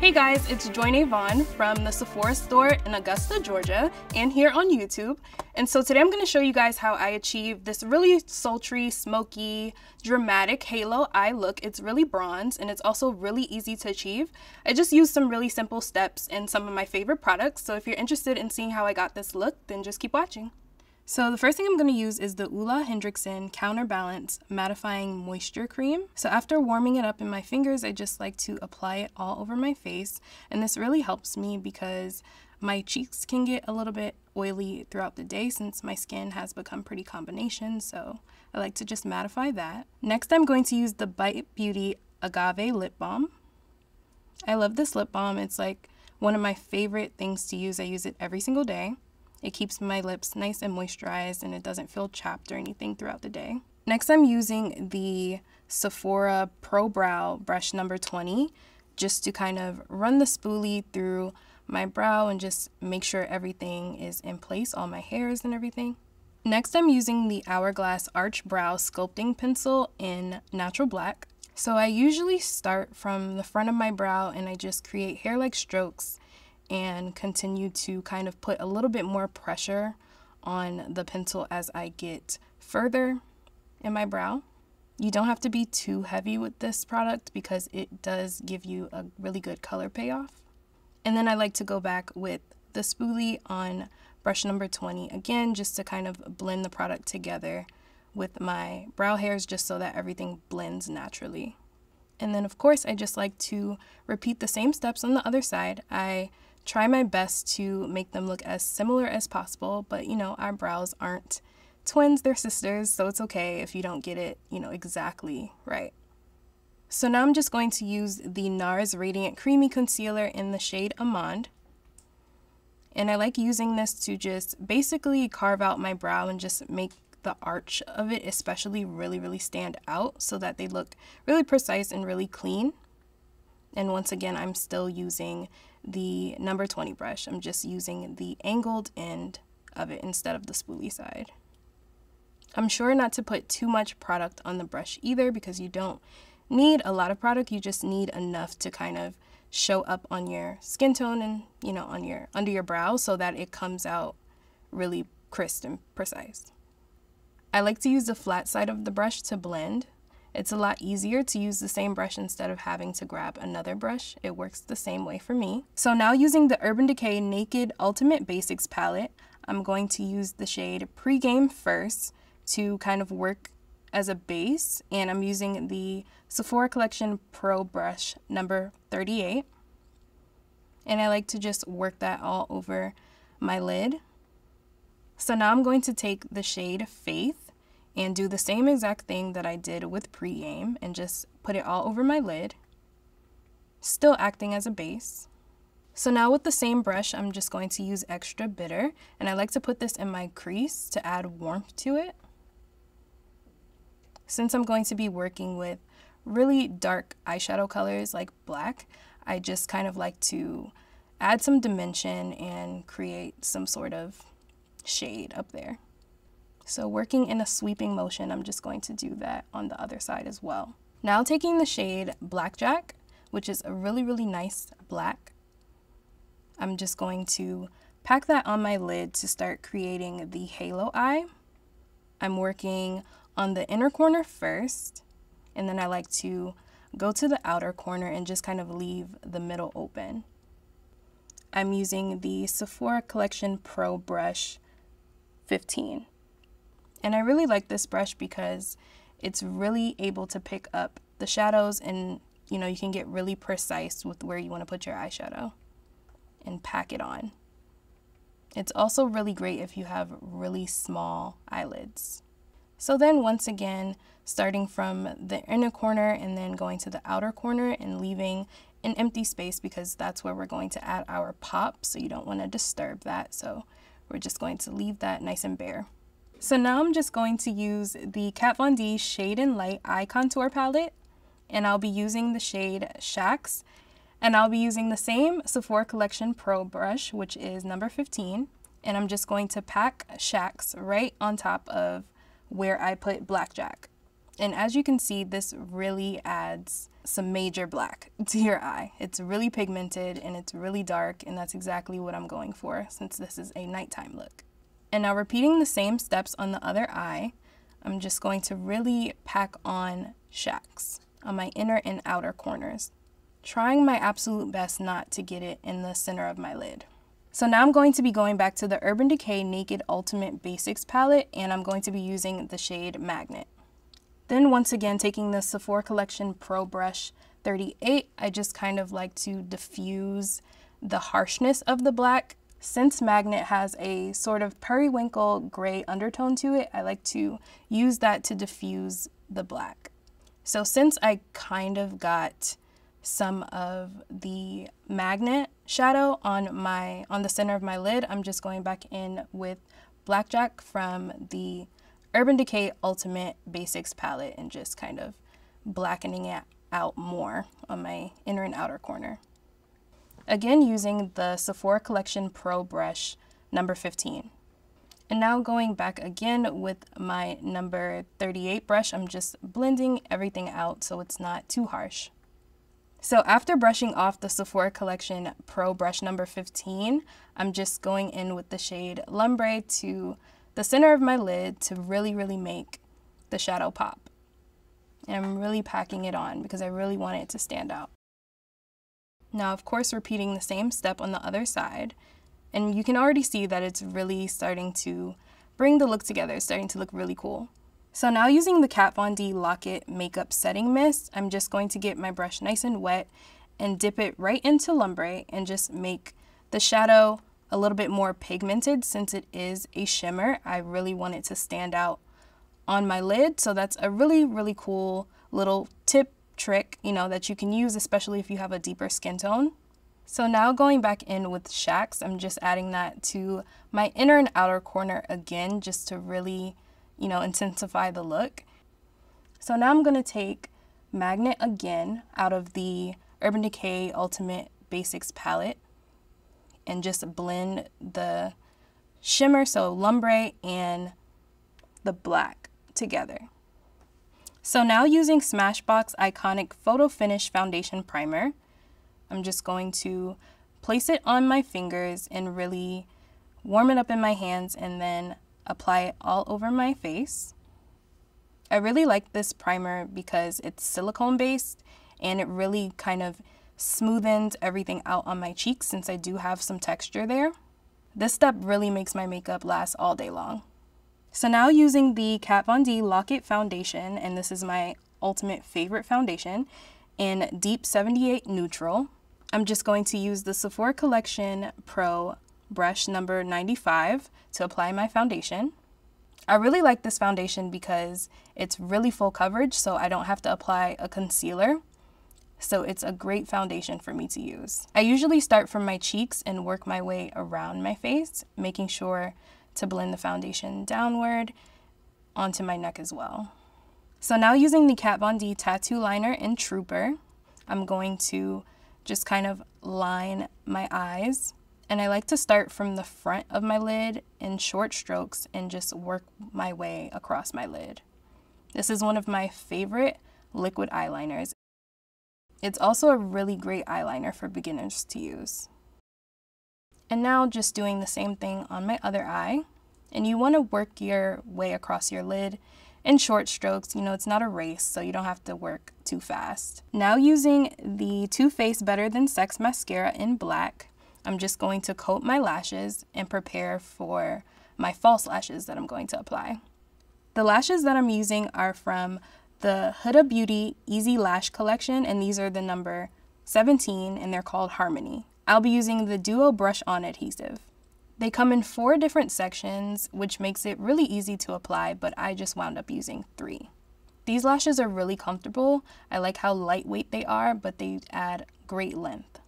Hey guys, it's Navon from the Sephora store in Augusta, Georgia, and here on YouTube. And so today I'm going to show you guys how I achieve this really sultry, smoky, dramatic halo eye look. It's really bronze and it's also really easy to achieve. I just used some really simple steps in some of my favorite products. So if you're interested in seeing how I got this look, then just keep watching. So the first thing I'm going to use is the OLEHENRIKSEN Counterbalance Mattifying Moisture Cream. So after warming it up in my fingers, I just like to apply it all over my face. And this really helps me because my cheeks can get a little bit oily throughout the day since my skin has become pretty combination. So I like to just mattify that. Next, I'm going to use the Bite Beauty Agave Lip Balm. I love this lip balm. It's like one of my favorite things to use. I use it every single day. It keeps my lips nice and moisturized and it doesn't feel chapped or anything throughout the day. Next, I'm using the Sephora Pro Brow brush number 20 just to kind of run the spoolie through my brow and just make sure everything is in place, all my hairs and everything. Next, I'm using the Hourglass Arch Brow Sculpting Pencil in Natural Black. So I usually start from the front of my brow and I just create hair-like strokes and continue to kind of put a little bit more pressure on the pencil as I get further in my brow. You don't have to be too heavy with this product because it does give you a really good color payoff. And then I like to go back with the spoolie on brush number 20 again, just to kind of blend the product together with my brow hairs just so that everything blends naturally. And then of course I just like to repeat the same steps on the other side. I try my best to make them look as similar as possible, but you know, our brows aren't twins, they're sisters, so it's okay if you don't get it, you know, exactly right. So now I'm just going to use the NARS Radiant Creamy Concealer in the shade Amande. And I like using this to just basically carve out my brow and just make the arch of it especially really stand out so that they look really precise and really clean. And once again, I'm still using the number 20 brush. I'm just using the angled end of it instead of the spoolie side. I'm sure not to put too much product on the brush either because you don't need a lot of product. You just need enough to kind of show up on your skin tone and, you know, on your under your brow so that it comes out really crisp and precise. I like to use the flat side of the brush to blend. It's a lot easier to use the same brush instead of having to grab another brush. It works the same way for me. So now using the Urban Decay Naked Ultimate Basics palette, I'm going to use the shade Pregame first to kind of work as a base. And I'm using the Sephora Collection Pro brush number 38. And I like to just work that all over my lid. So now I'm going to take the shade Faith and do the same exact thing that I did with Pregame and just put it all over my lid, still acting as a base. So now with the same brush, I'm just going to use Extra Bitter, and I like to put this in my crease to add warmth to it. Since I'm going to be working with really dark eyeshadow colors like black, I just kind of like to add some dimension and create some sort of shade up there. So working in a sweeping motion, I'm just going to do that on the other side as well. Now taking the shade Blackjack, which is a really nice black, I'm just going to pack that on my lid to start creating the halo eye. I'm working on the inner corner first, and then I like to go to the outer corner and just kind of leave the middle open. I'm using the Sephora Collection Pro brush 15. And I really like this brush because it's really able to pick up the shadows and, you know, you can get really precise with where you want to put your eyeshadow and pack it on. It's also really great if you have really small eyelids. So then once again, starting from the inner corner and then going to the outer corner and leaving an empty space because that's where we're going to add our pop. So you don't want to disturb that. So we're just going to leave that nice and bare. So now I'm just going to use the Kat Von D Shade and Light Eye Contour Palette, and I'll be using the shade Shacks, and I'll be using the same Sephora Collection Pro brush, which is number 15, and I'm just going to pack Shacks right on top of where I put Blackjack. And as you can see, this really adds some major black to your eye. It's really pigmented and it's really dark, and that's exactly what I'm going for since this is a nighttime look. And now repeating the same steps on the other eye, I'm just going to really pack on shacks on my inner and outer corners, trying my absolute best not to get it in the center of my lid. So now I'm going to be going back to the Urban Decay Naked Ultimate Basics palette, and I'm going to be using the shade Magnet. Then once again, taking the Sephora Collection Pro Brush 38, I just kind of like to diffuse the harshness of the black. Since Magnet has a sort of periwinkle gray undertone to it, I like to use that to diffuse the black. So since I kind of got some of the Magnet shadow on the center of my lid, I'm just going back in with Blackjack from the Urban Decay Ultimate Basics palette and just kind of blackening it out more on my inner and outer corner. Again, using the Sephora Collection Pro Brush number 15. And now going back again with my number 38 brush, I'm just blending everything out so it's not too harsh. So after brushing off the Sephora Collection Pro Brush number 15, I'm just going in with the shade Lumbre to the center of my lid to really make the shadow pop. And I'm really packing it on because I really want it to stand out. Now, of course, repeating the same step on the other side, and you can already see that it's really starting to bring the look together. It's starting to look really cool. So now using the Kat Von D Lock-It Makeup Setting Mist, I'm just going to get my brush nice and wet and dip it right into Lumbre and just make the shadow a little bit more pigmented. Since it is a shimmer, I really want it to stand out on my lid. So that's a really cool little tip trick, you know, that you can use, especially if you have a deeper skin tone. So now going back in with shacks, I'm just adding that to my inner and outer corner again, just to really, you know, intensify the look. So now I'm going to take Magnet again out of the Urban Decay Ultimate Basics palette and just blend the shimmer, so Lumbre and the black together. So now using Smashbox Iconic Photo Finish Foundation Primer, I'm just going to place it on my fingers and really warm it up in my hands and then apply it all over my face. I really like this primer because it's silicone based and it really kind of smoothens everything out on my cheeks since I do have some texture there. This step really makes my makeup last all day long. So now using the Kat Von D Lock-It Foundation, and this is my ultimate favorite foundation, in Deep 78 Neutral, I'm just going to use the Sephora Collection Pro brush number 95 to apply my foundation. I really like this foundation because it's really full coverage, so I don't have to apply a concealer. So it's a great foundation for me to use. I usually start from my cheeks and work my way around my face, making sure to blend the foundation downward onto my neck as well. So now using the Kat Von D Tattoo Liner in Trooper, I'm going to just kind of line my eyes. And I like to start from the front of my lid in short strokes and just work my way across my lid. This is one of my favorite liquid eyeliners. It's also a really great eyeliner for beginners to use. And now just doing the same thing on my other eye. And you want to work your way across your lid in short strokes. You know, it's not a race, so you don't have to work too fast. Now using the Too Faced Better Than Sex mascara in black, I'm just going to coat my lashes and prepare for my false lashes that I'm going to apply. The lashes that I'm using are from the Huda Beauty Easy Lash Collection, and these are the number 17, and they're called Harmony. I'll be using the Duo Brush On Adhesive. They come in 4 different sections, which makes it really easy to apply, but I just wound up using 3. These lashes are really comfortable. I like how lightweight they are, but they add great length.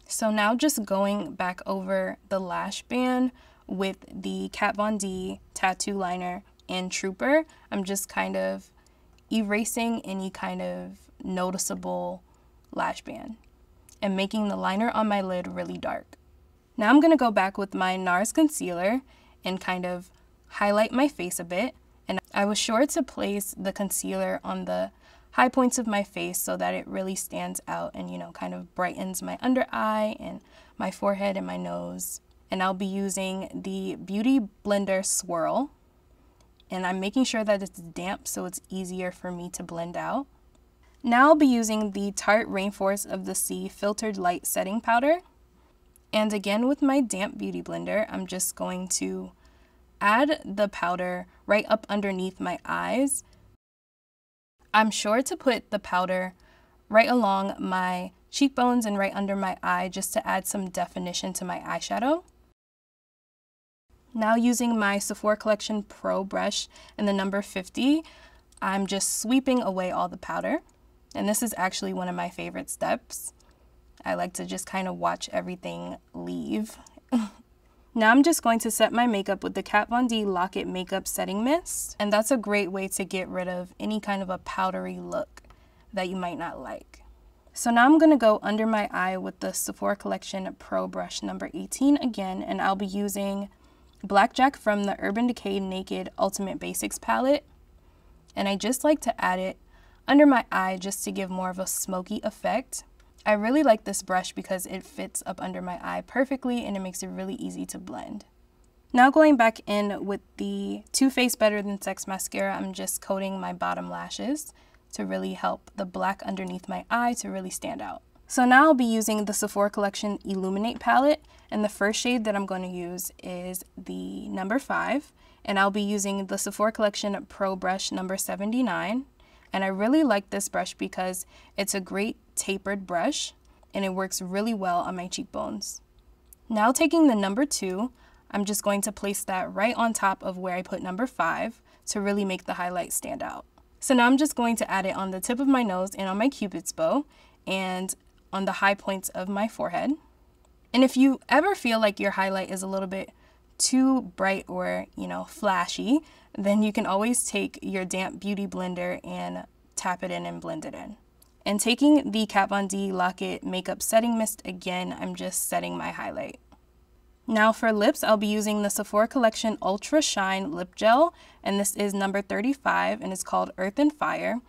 So now just going back over the lash band with the Kat Von D Tattoo Liner and Trooper, I'm just kind of erasing any kind of noticeable lash band and making the liner on my lid really dark. Now I'm going to go back with my NARS concealer and kind of highlight my face a bit. And I was sure to place the concealer on the high points of my face so that it really stands out and, you know, kind of brightens my under eye and my forehead and my nose. And I'll be using the Beauty Blender Swirl. And I'm making sure that it's damp so it's easier for me to blend out. Now I'll be using the Tarte Rainforest of the Sea Filtered Light Setting Powder. And again with my damp beauty blender, I'm just going to add the powder right up underneath my eyes. I'm sure to put the powder right along my cheekbones and right under my eye just to add some definition to my eyeshadow. Now using my Sephora Collection Pro brush in the number 50, I'm just sweeping away all the powder. And this is actually one of my favorite steps. I like to just kind of watch everything leave. Now I'm just going to set my makeup with the Kat Von D Lock It Makeup Setting Mist. And that's a great way to get rid of any kind of a powdery look that you might not like. So now I'm going to go under my eye with the Sephora Collection Pro brush number 18 again. And I'll be using Blackjack from the Urban Decay Naked Ultimate Basics palette. And I just like to add it under my eye just to give more of a smoky effect. I really like this brush because it fits up under my eye perfectly and it makes it really easy to blend. Now going back in with the Too Faced Better Than Sex mascara, I'm just coating my bottom lashes to really help the black underneath my eye to really stand out. So now I'll be using the Sephora Collection Illuminate palette, and the first shade that I'm going to use is the number 5, and I'll be using the Sephora Collection Pro brush number 79. And I really like this brush because it's a great tapered brush and it works really well on my cheekbones. Now taking the number 2, I'm just going to place that right on top of where I put number 5 to really make the highlight stand out. So now I'm just going to add it on the tip of my nose and on my Cupid's bow and on the high points of my forehead. And if you ever feel like your highlight is a little bit too bright or, you know, flashy, then you can always take your damp beauty blender and tap it in and blend it in. And taking the Kat Von D Lock It Makeup Setting Mist again, I'm just setting my highlight. Now for lips, I'll be using the Sephora Collection Ultra Shine Lip Gel, and this is number 35 and it's called Earth and Fire.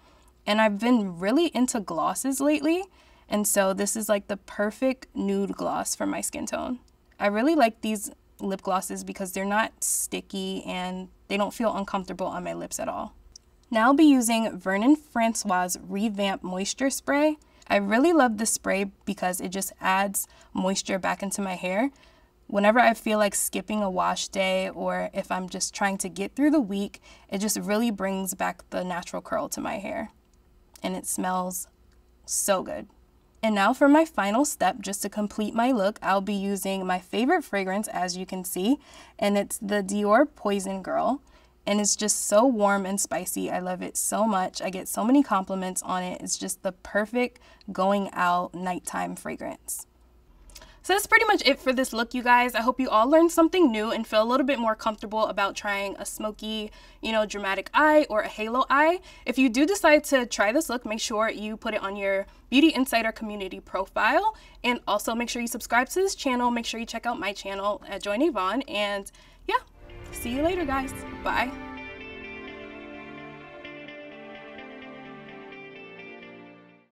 And I've been really into glosses lately, and so this is like the perfect nude gloss for my skin tone. I really like these lip glosses because they're not sticky and they don't feel uncomfortable on my lips at all. Now I'll be using Vernon Francois' RE-VAMP Moisture Spray. I really love this spray because it just adds moisture back into my hair. Whenever I feel like skipping a wash day or if I'm just trying to get through the week, it just really brings back the natural curl to my hair. And it smells so good. And now for my final step, just to complete my look, I'll be using my favorite fragrance, as you can see, and it's the Dior Poison Girl. And it's just so warm and spicy. I love it so much. I get so many compliments on it. It's just the perfect going out nighttime fragrance. So that's pretty much it for this look, you guys. I hope you all learned something new and feel a little bit more comfortable about trying a smoky, you know, dramatic eye or a halo eye. If you do decide to try this look, make sure you put it on your Beauty Insider community profile. And also make sure you subscribe to this channel. Make sure you check out my channel at Joy Navon. And yeah, see you later, guys. Bye.